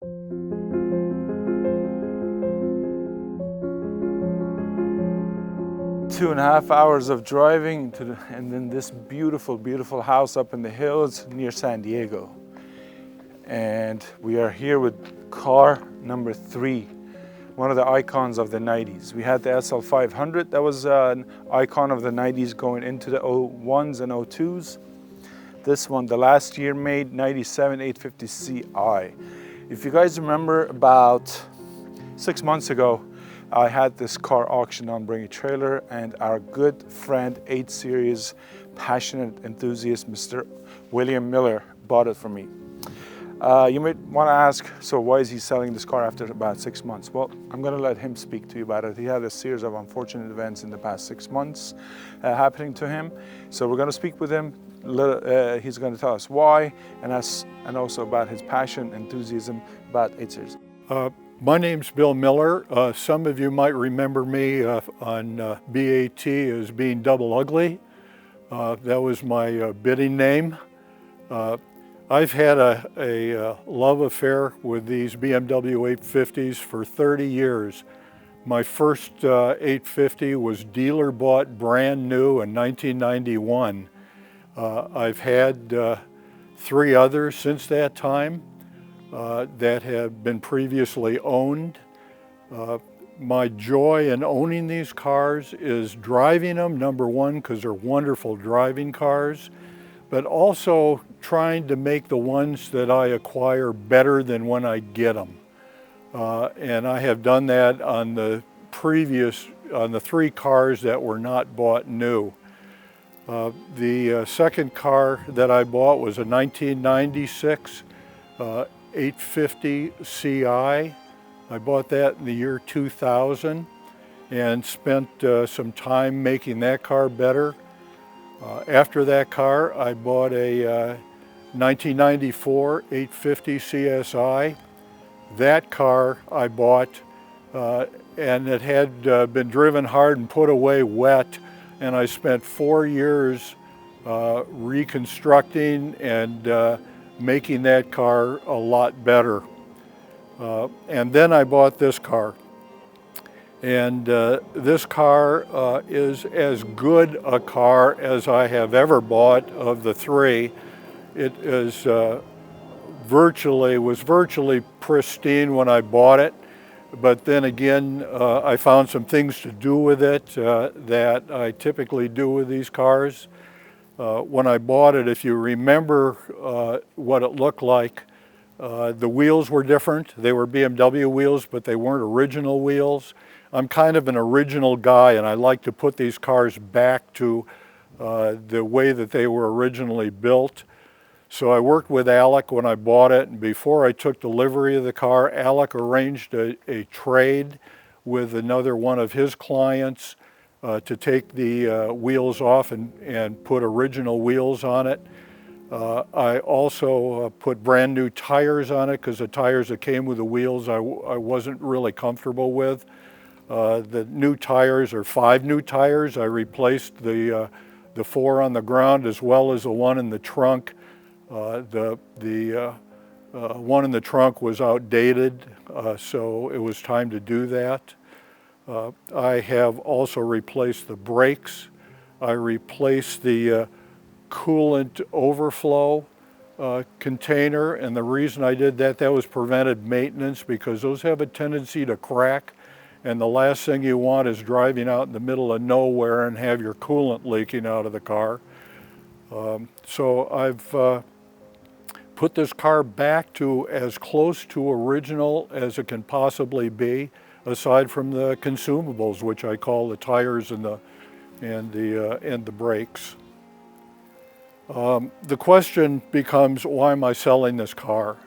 2.5 hours of driving and then this beautiful, beautiful house up in the hills near San Diego. And we are here with car number 3, one of the icons of the 90s. We had the SL500, that was an icon of the 90s going into the 01s and 02s. This one, the last year made, 97 850Ci. If you guys remember, about 6 months ago, I had this car auctioned on Bring a Trailer, and our good friend, 8 Series passionate enthusiast, Mr. William Miller, bought it for me. You might want to ask, so why is he selling this car after about 6 months? Well, I'm going to let him speak to you about it. He had a series of unfortunate events in the past 6 months happening to him. So we're going to speak with him. He's going to tell us why, and also about his passion, enthusiasm about 8 Series. My name's Bill Miller. Some of you might remember me on BAT as being Double Ugly. That was my bidding name. I've had a love affair with these BMW 850s for 30 years. My first 850 was dealer bought brand new in 1991. I've had 3 others since that time that have been previously owned. My joy in owning these cars is driving them, number one, because they're wonderful driving cars, but also trying to make the ones that I acquire better than when I get them. And I have done that on the 3 cars that were not bought new. The second car that I bought was a 1996 850 Ci. I bought that in the year 2000 and spent some time making that car better. After that car, I bought a 1994 850 CSI. That car I bought, and it had been driven hard and put away wet, and I spent 4 years reconstructing and making that car a lot better. And then I bought this car. And this car is as good a car as I have ever bought of the 3. It is was virtually pristine when I bought it, but then again I found some things to do with it that I typically do with these cars. When I bought it, if you remember what it looked like, the wheels were different. They were BMW wheels, but they weren't original wheels. I'm kind of an original guy, and I like to put these cars back to the way that they were originally built. So I worked with Alec when I bought it, and before I took delivery of the car, Alec arranged a trade with another one of his clients to take the wheels off and put original wheels on it. I also put brand new tires on it because the tires that came with the wheels I wasn't really comfortable with. The new tires are 5 new tires. I replaced the 4 on the ground as well as the one in the trunk. The one in the trunk was outdated, so it was time to do that. I have also replaced the brakes. I replaced the coolant overflow container, and the reason I did that was preventive maintenance, because those have a tendency to crack, and the last thing you want is driving out in the middle of nowhere and have your coolant leaking out of the car. So I've put this car back to as close to original as it can possibly be, aside from the consumables, which I call the tires and the brakes. The question becomes, why am I selling this car?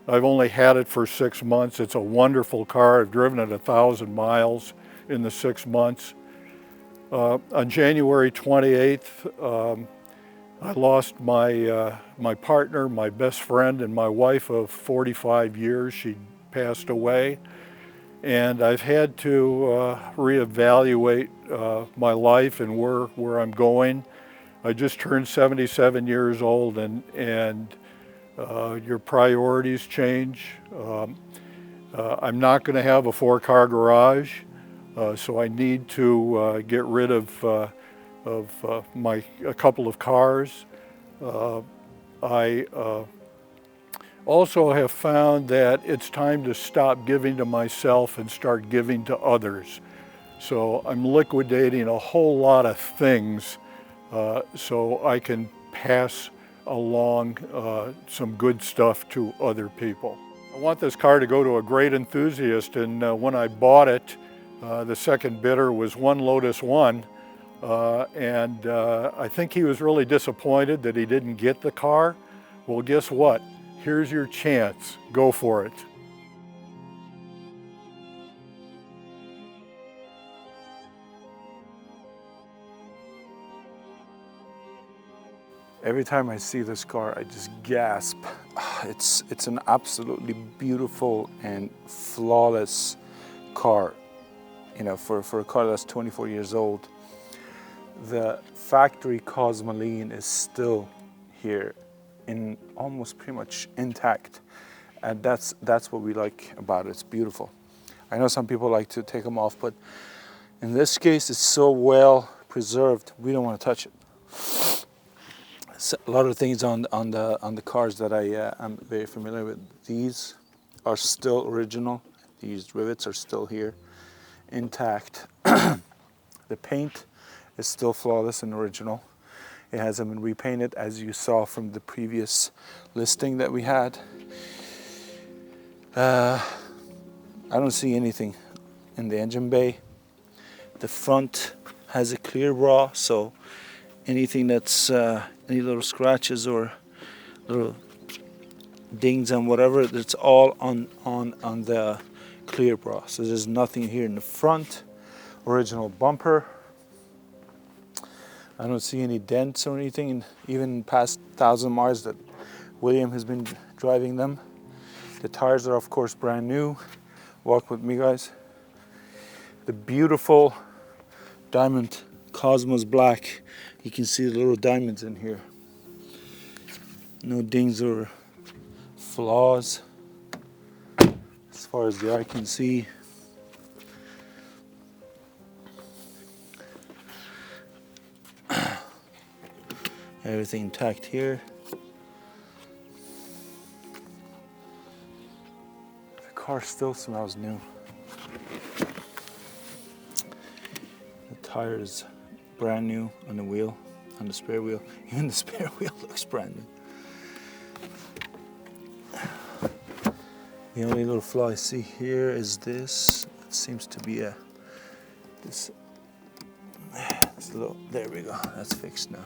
I've only had it for 6 months. It's a wonderful car. I've driven it 1,000 miles in the 6 months. On January 28th, I lost my partner, my best friend, and my wife of 45 years. She passed away. And I've had to reevaluate my life and where I'm going. I just turned 77 years old, and your priorities change. I'm not going to have a 4-car garage, so I need to get rid of a couple of cars. I also have found that it's time to stop giving to myself and start giving to others. So I'm liquidating a whole lot of things so I can pass along some good stuff to other people. I want this car to go to a great enthusiast, and when I bought it, the second bidder was One Lotus One, and I think he was really disappointed that he didn't get the car. Well, guess what? Here's your chance. Go for it. Every time I see this car, I just gasp. It's an absolutely beautiful and flawless car. You know, for a car that's 24 years old, the factory cosmoline is still here, in almost pretty much intact, and that's what we like about it. It's beautiful. I know some people like to take them off, but in this case, it's so well preserved. We don't want to touch it. So a lot of things on the cars that I'm very familiar with. These are still original. These rivets are still here, intact. The paint is still flawless and original. It hasn't been repainted, as you saw from the previous listing that we had. I don't see anything in the engine bay. The front has a clear bra, so anything that's any little scratches or little dings and whatever, it's all on the clear bra. So there's nothing here in the front. Original bumper. I don't see any dents or anything, even past 1,000 miles that William has been driving them. The tires are of course brand new. Walk with me, guys. The beautiful diamond Cosmos black. You can see the little diamonds in here. No dings or flaws as far as the eye can see. Everything intact here. The car still smells new. The tires brand new on the wheel, on the spare wheel. Even the spare wheel looks brand new. The only little flaw I see here is this. It seems to be this little, there we go, that's fixed now.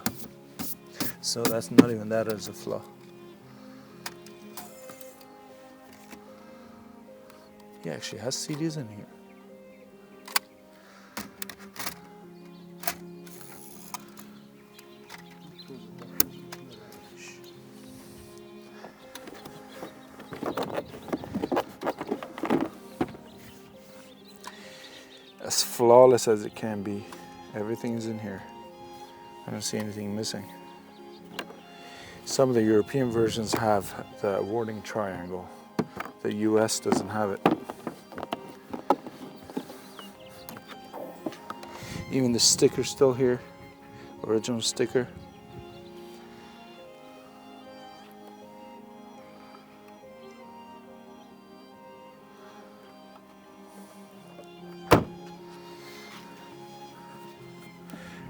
So that's not even that as a flaw. He actually has CDs in here. As flawless as it can be, everything is in here. I don't see anything missing. Some of the European versions have the warning triangle. The US doesn't have it. Even the sticker's still here, original sticker.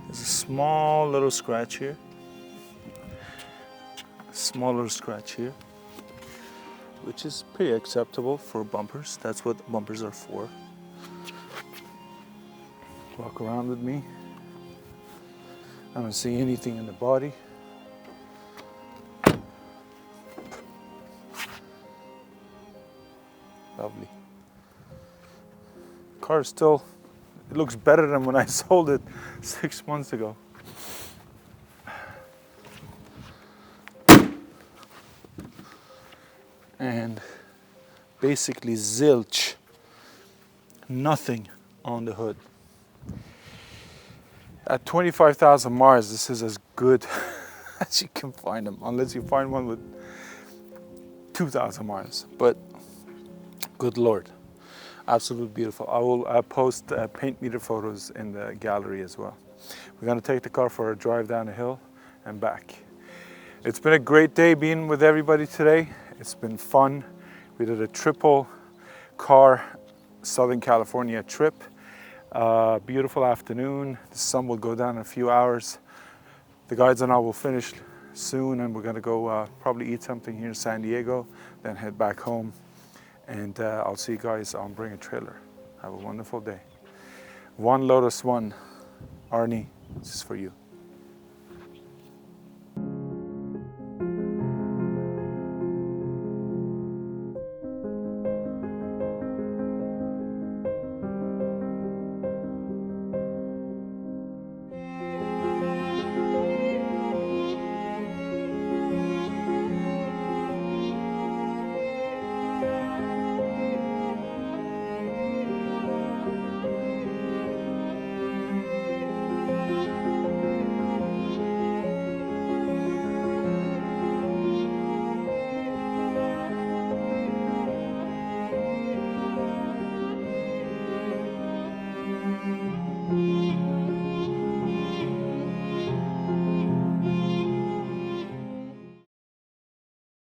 There's a small little scratch here. Small little scratch here, which is pretty acceptable for bumpers. That's what bumpers are for. Walk around with me. I don't see anything in the body. Lovely. Car is still, it looks better than when I sold it 6 months ago. And basically zilch, nothing on the hood. At 25,000 miles, this is as good as you can find them, unless you find one with 2,000 miles, but good Lord, absolutely beautiful. I will post paint meter photos in the gallery as well. We're gonna take the car for a drive down the hill and back. It's been a great day being with everybody today. It's been fun. We did a triple car Southern California trip. Beautiful afternoon. The sun will go down in a few hours. The guides and I will finish soon, and we're gonna go probably eat something here in San Diego, then head back home. And I'll see you guys on Bring a Trailer. Have a wonderful day. One Lotus One, Arnie, this is for you.